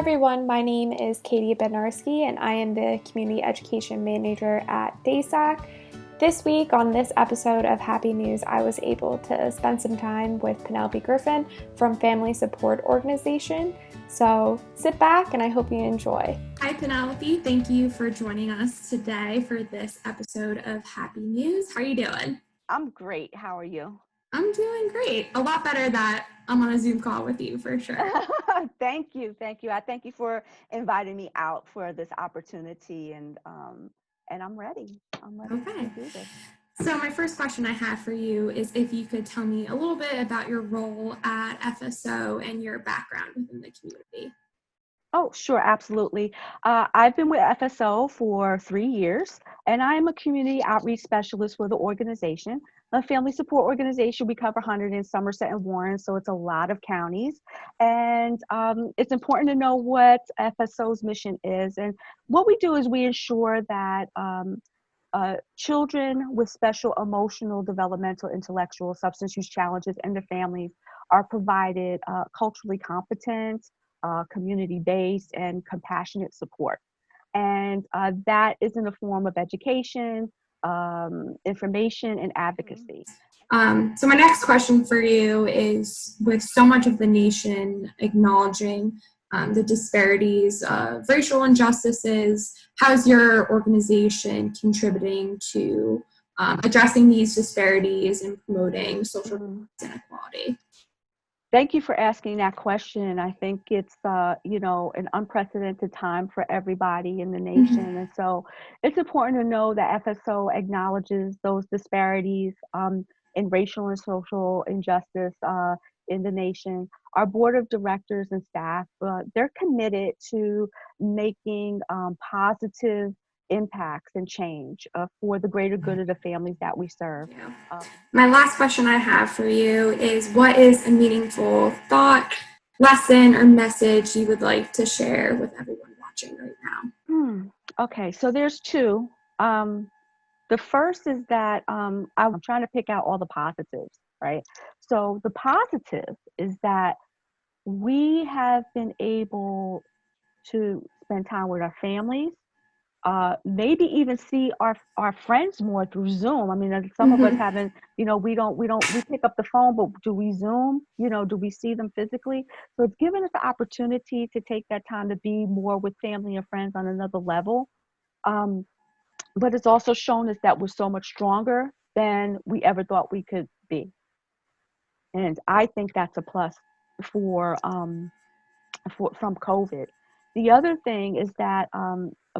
everyone, my name is Katy and I am the Community Education Manager at DASACC. This week on this episode of Happy News, I was able to spend some time with Penelope Griffin from Family Support Organization. So sit back and I hope you enjoy. Hi Penelope, thank you for joining us today for this episode of Happy News. How are you doing? I'm great. How are you? I'm doing great. A lot better that I'm on a Zoom call with you for sure. Thank you. I thank you for inviting me out for this opportunity, and I'm ready. Okay. To do this. So my first question I have for you is if you could tell me a little bit about your role at FSO and your background within the community. Oh, sure, absolutely. I've been with FSO for 3 years, and I'm a community outreach specialist for the organization. A family support organization. We cover Hunterdon, Somerset, and Warren, so it's a lot of counties. And it's important to know what FSO's mission is. And what we do is we ensure that children with special emotional, developmental, intellectual, substance use challenges and their families are provided culturally competent, community-based, and compassionate support. And that is in the form of education, information, and advocacy. So my next question for you is, with so much of the nation acknowledging the disparities of racial injustices, how's your organization contributing to addressing these disparities and promoting social inequality? Thank you for asking that question. I think it's, an unprecedented time for everybody in the nation. And so it's important to know that FSO acknowledges those disparities in racial and social injustice in the nation. Our board of directors and staff, they're committed to making positive impacts and change for the greater good of the families that we serve. My last question I have for you is, what is a meaningful thought, lesson, or message you would like to share with everyone watching right now? Okay, so there's two. The first is that I'm trying to pick out all the positives, right? So the positive is that we have been able to spend time with our families, maybe even see our friends more through Zoom. I mean, some of us haven't, we pick up the phone, but do we Zoom? Do we see them physically? So it's given us the opportunity to take that time to be more with family and friends on another level. But it's also shown us that we're so much stronger than we ever thought we could be. And I think that's a plus from COVID. The other thing is that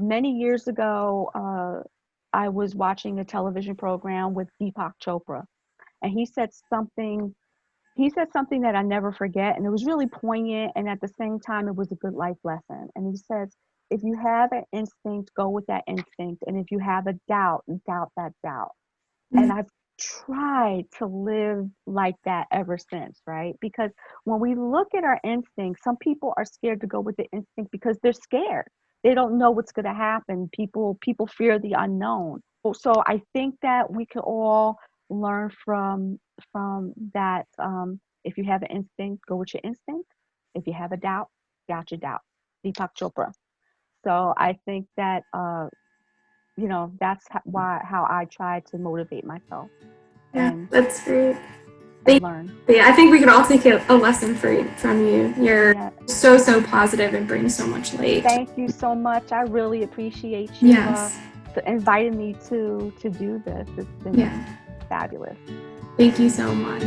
many years ago, I was watching a television program with Deepak Chopra, and he said something that I never forget, and it was really poignant, and at the same time, it was a good life lesson. And he says, if you have an instinct, go with that instinct, and if you have a doubt, doubt that doubt. And I've tried to live like that ever since, right? Because when we look at our instincts, some people are scared to go with the instinct because they're scared. They don't know what's going to happen. People fear the unknown. So I think that we can all learn from that. If you have an instinct, go with your instinct. If you have a doubt, doubt your doubt. Deepak Chopra. So I think that that's how I try to motivate myself. Yeah, that's great. Learn. Yeah, I think we could all take a lesson from you. You're so positive and bring so much light. Thank you so much. I really appreciate you inviting me to do this. It's been fabulous. Thank you so much.